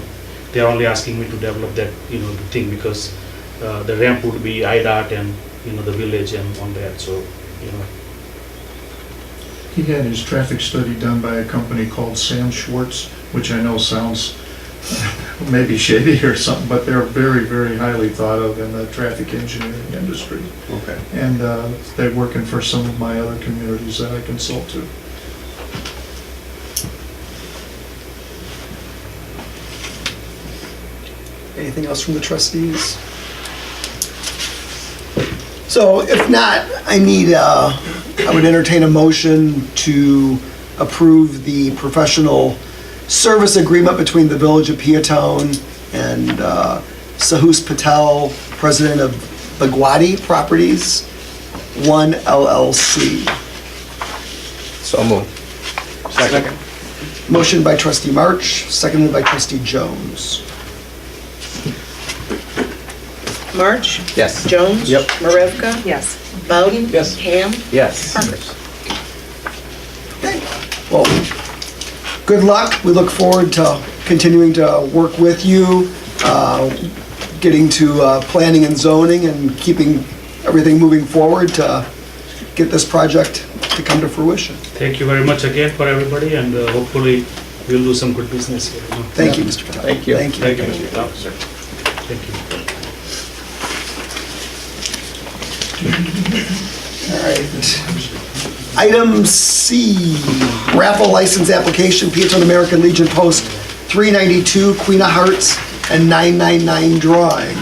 they're only asking me to develop that, you know, the thing, because the ramp would be IDOT and, you know, the village and on that, so, you know. He had his traffic study done by a company called Sam Schwartz, which I know sounds maybe shady or something, but they're very, very highly thought of in the traffic engineering industry. Okay. And they're working for some of my other communities that I consult to. Anything else from the trustees? So if not, I would entertain a motion to approve the professional service agreement between the Village of Peotone and Sahus Patel, president of Bagwadi Properties, 1 LLC. so moved. Second. Motion by trustee March, seconded by trustee Jones. March? Yes. Jones? Yep. Marevka? Yes. Bowden? Yes. Ham? Yes. Parker? Okay. Well, good luck. We look forward to continuing to work with you, getting to planning and zoning and keeping everything moving forward to get this project to come to fruition. Thank you very much again for everybody, and hopefully we'll do some good business here, you know. Thank you, Mr. Patel. Thank you. Thank you. Thank you, Mr. Officer. Thank you. All right. Item C, raffle license application, Peotone American Legion Post 392, Queen of Hearts, and 999 drawing.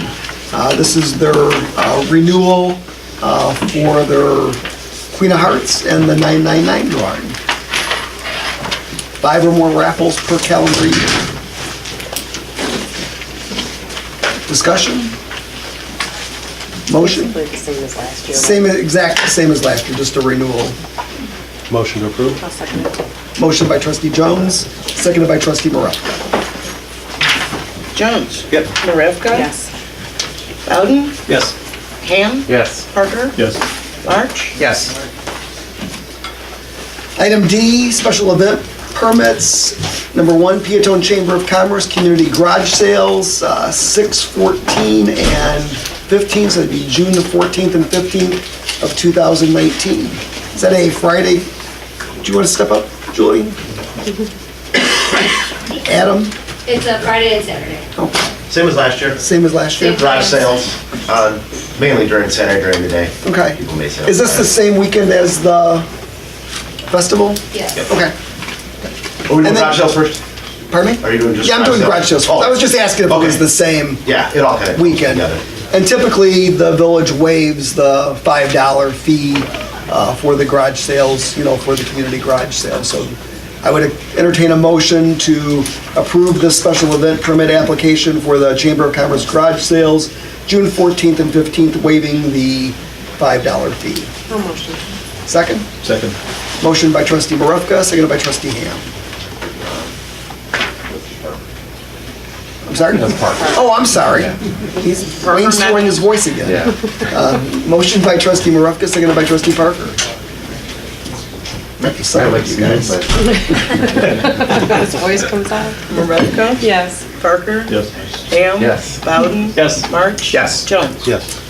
This is their renewal for their Queen of Hearts and the 999 drawing. 5 or more raffles per calendar year. Discussion? Motion? Basically the same as last year. Same, exactly same as last year, just a renewal. Motion to approve? I'll second it. Motion by trustee Jones, seconded by trustee Marevka. Jones? Yep. Marevka? Yes. Bowden? Yes. Ham? Yes. Parker? Yes. March? Yes. Item D, special event permits. Number 1, Peotone Chamber of Commerce Community Garage Sales, 6/14 and 15, so it'd be June the 14th and 15th of 2019. Is that a Friday? Do you want to step up, Julie? Adam? It's a Friday and Saturday. Okay. Same as last year. Same as last year? Garage sales, mainly during Saturday during the day. Okay. People may sell. Is this the same weekend as the festival? Yes. Okay. Are we doing And then- garage sales first? Pardon me? Are you doing just Yeah, I'm doing garage sales. Oh. I was just asking if it was Okay. the same Yeah, it all kind of. weekend. And typically, the village waives the $5 fee for the garage sales, you know, for the community garage sales. So I would entertain a motion to approve this special event permit application for the Chamber of Commerce garage sales, June 14th and 15th, waiving the $5 fee. No motion. Second? Second. Motion by trustee Marevka, seconded by trustee Ham. I'm sorry? Oh, I'm sorry. He's Wayne's throwing his voice again. Motion by trustee Marevka, seconded by trustee Parker. I like you guys, but His voice comes out. Marevka? Yes. Parker? Yes. Ham? Yes. Bowden? Yes. March? Yes. Jones? Yes.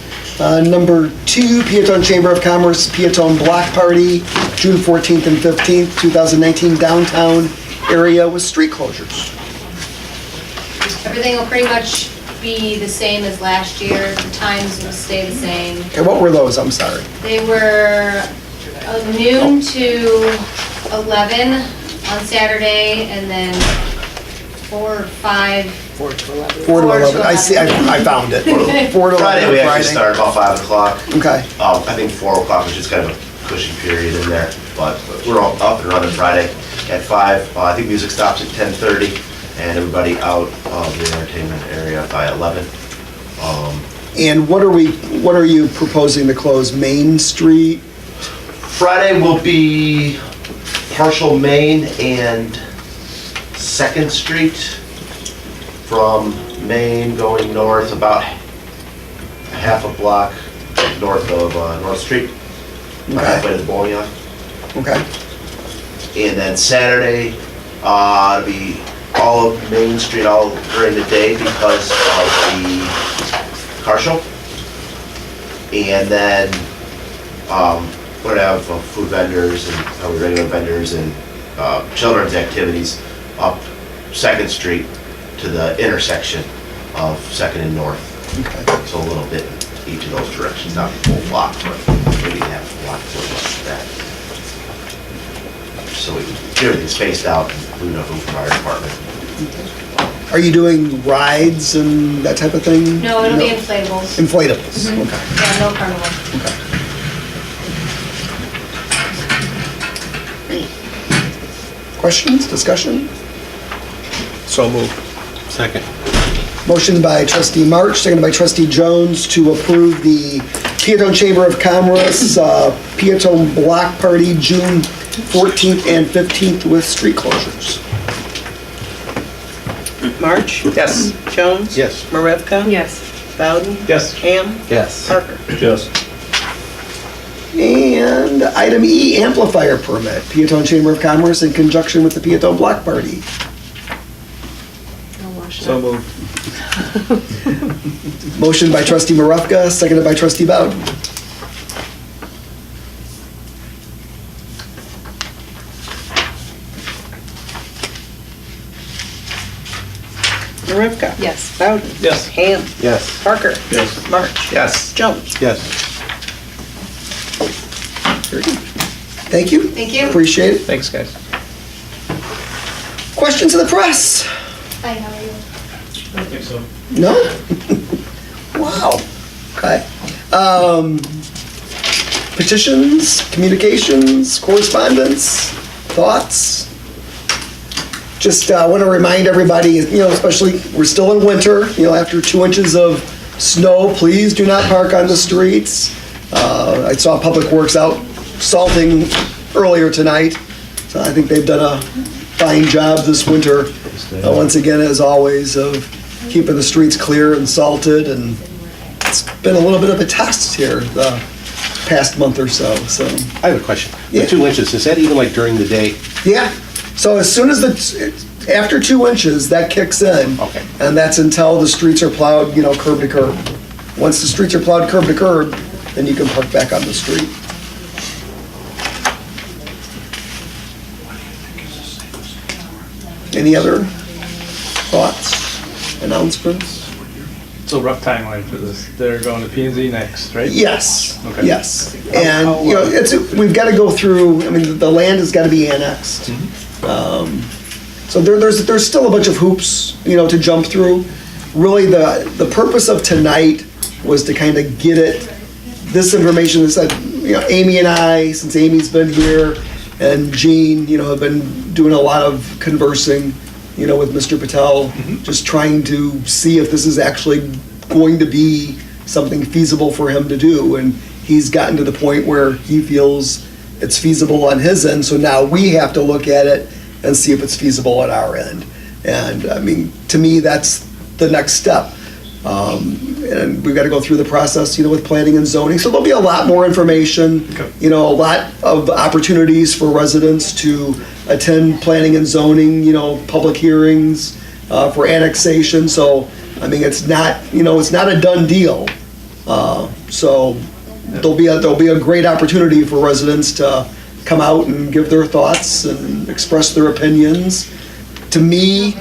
Number 2, Peotone Chamber of Commerce, Peotone Block Party, June 14th and 15th, 2019, downtown area with street closures. Everything will pretty much be the same as last year. The times will stay the same. Okay, what were those? I'm sorry. They were noon to 11 on Saturday, and then 4 or 5. 4 to 11. I see, I found it. 4 to 11 Friday, we actually Friday. start about 5 o'clock. Okay. I think 4 o'clock was just kind of a cushion period in there, but we're all up and running Friday at 5. I think music stops at 10:30, and everybody out of the entertainment area by 11. And what are you proposing to close? Main Street? Friday will be partial Main and 2nd Street, from Main going north about half a block north of North Street, about halfway to the bowling alley. Okay. And then Saturday, it'll be all of Main Street all during the day because of the car show. And then we're gonna have food vendors and regular vendors and children's activities up 2nd Street to the intersection of 2nd and North. Okay. So a little bit in each of those directions, not the full block, but maybe half a block for that. So we get everything spaced out, including a from our department. Are you doing rides and that type of thing? No, it'll be inflatables. Inflatables, Mhm. okay. Yeah, no carnival. Questions, discussion? So moved. Second. Motion by trustee March, seconded by trustee Jones to approve the Peotone Chamber of Commerce, Peotone Block Party, June 14th and 15th with street closures. March? Yes. Jones? Yes. Marevka? Yes. Bowden? Yes. Ham? yes. Parker? Yes. And item E, amplifier permit, Peotone Chamber of Commerce in conjunction with the Peotone Block Party. So moved. Motion by trustee Marevka, seconded by trustee Bowden. Marevka? Yes. Bowden? Yes. Ham? Yes. Parker? Yes. March? Yes. Jones? Yes. Very good. Thank you. Thank you. Appreciate it. Thanks, guys. Questions of the press? Hi, how are you? I think so. No? Wow. Okay. Petitions, communications, correspondence, thoughts? Just want to remind everybody, especially, we're still in winter, after 2 inches of snow, please do not park on the streets. I saw Public Works out salting earlier tonight, so I think they've done a fine job this winter, once again, as always, of keeping the streets clear and salted, and it's been a little bit of a test here the past month or so. I have a question. Yeah. The 2 inches, is that even like during the day? Yeah, so as soon as after 2 inches, that kicks in. Okay. And that's until the streets are plowed, curb to curb. Once the streets are plowed curb to curb, then you can park back on the street. Any other thoughts, announcements? It's a rough timeline for this. They're going to P and Z next, right? Yes, Okay. yes. And, we've got to go through, the land has got to be annexed. So there's still a bunch of hoops, to jump through. Really, the purpose of tonight was to kind of get this information that, Amy and I, since Amy's been here, and Jean, have been doing a lot of conversing, with Mr. Patel, just trying to see if this is actually going to be something feasible for him to do. And he's gotten to the point where he feels it's feasible on his end, so now we have to look at it and see if it's feasible on our end. And to me, that's the next step. And we've got to go through the process, with planning and zoning. So there'll be a lot more information, a lot of opportunities for residents to attend planning and zoning, public hearings for annexation. So, it's not, it's not a done deal. So there'll be a great opportunity for residents to come out and give their thoughts and express their opinions. To me,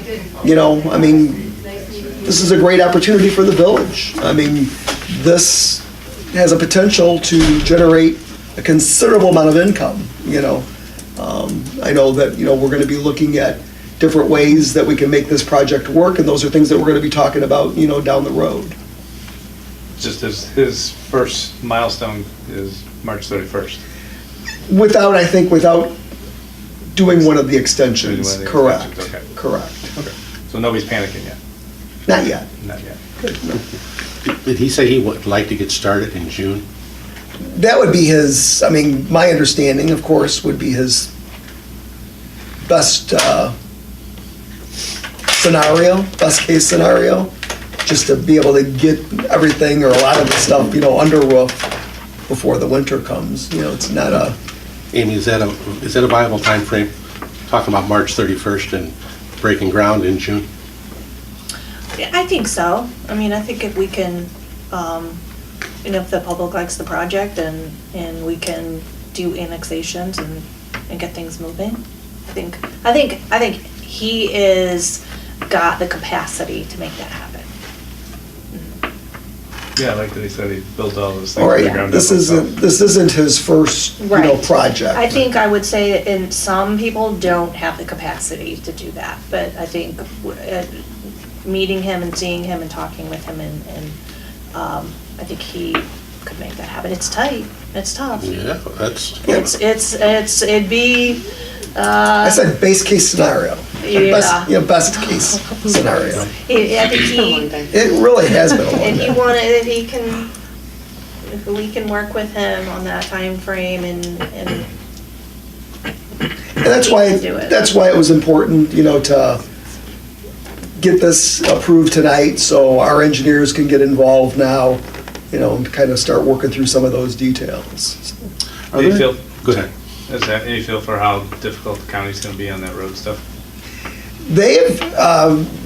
this is a great opportunity for the village. This has a potential to generate a considerable amount of income, I know that, we're gonna be looking at different ways that we can make this project work, and those are things that we're gonna be talking about, down the road. Just his first milestone is March 31st. Without doing one of the extensions, Doing one of the correct, extensions, okay. correct. Okay. So nobody's panicking yet? Not yet. Not yet. Did he say he would like to get started in June? That would be his, my understanding, of course, would be his best scenario, best case scenario, just to be able to get everything or a lot of the stuff, under roof before the winter comes. It's not a... Amy, is that a viable time frame? Talking about March 31st and breaking ground in June? I think so. I think if we can, if the public likes the project and we can do annexations and get things moving, I think he is got the capacity to make that happen. Yeah, like that he said, he built all those things All from the right, ground this up himself. isn't his first, Right. project. I think I would say, and some people don't have the capacity to do that, but I think meeting him and seeing him and talking with him and I think he could make that happen. It's tight, it's tough. Yeah, that's... It'd be, I said base case scenario. Yeah. Best case scenario. I think he, It really has been a long and he time. wanted, if he can, if we can work with him on that time frame and And that's why, do it. that's why it was important, to get this approved tonight, so our engineers can get involved now, and kind of start working through some of those details. Any feel, Go ahead. is that any feel for how difficult the county's gonna be on that road stuff? They've,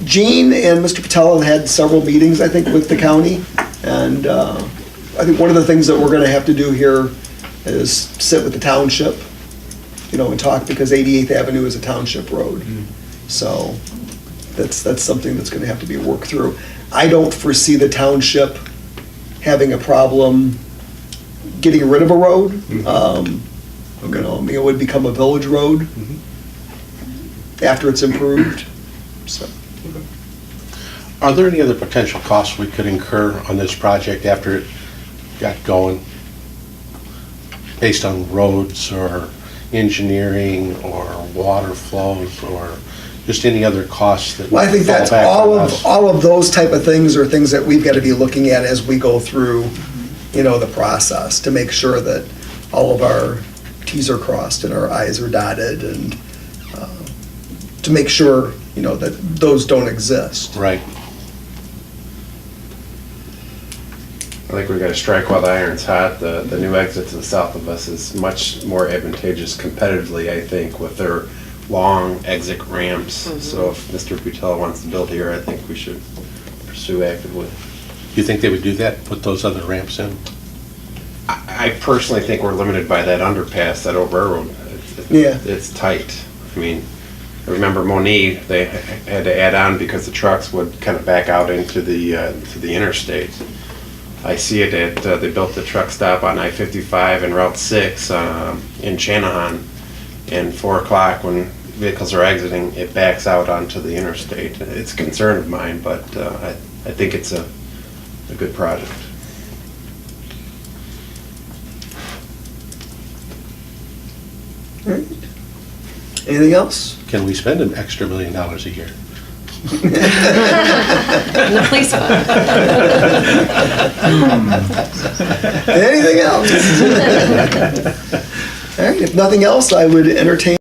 Gene and Mr. Patel have had several meetings, I think, with the county, and I think one of the things that we're gonna have to do here is sit with the township, and talk, because 88th Avenue is a township road. So that's something that's gonna have to be worked through. I don't foresee the township having a problem getting rid of a road. It would become a village road after it's improved, so. Are there any other potential costs we could incur on this project after it got going? Based on roads or engineering or water flows or just any other costs that Well, I think fall that's back on us? all of those type of things are things that we've got to be looking at as we go through, the process, to make sure that all of our Ts are crossed and our Is are dotted, and to make sure, that those don't exist. Right. I think we gotta strike while the iron's hot. The new exit to the south of us is much more advantageous competitively, I think, with their long exit ramps. So if Mr. Peotone wants to build here, I think we should pursue actively. You think they would do that, put those other ramps in? I personally think we're limited by that underpass, that old railroad. Yeah. It's tight. I remember Moni, they had to add on because the trucks would kind of back out into the interstate. I see it at, they built the truck stop on I-55 and Route 6 in Channahon. And 4 o'clock when vehicles are exiting, it backs out onto the interstate. It's a concern of mine, but I think it's a good project. All right. Anything else? Can we spend an extra $1 million a year? The police fund. Anything else? All right, if nothing else, I would entertain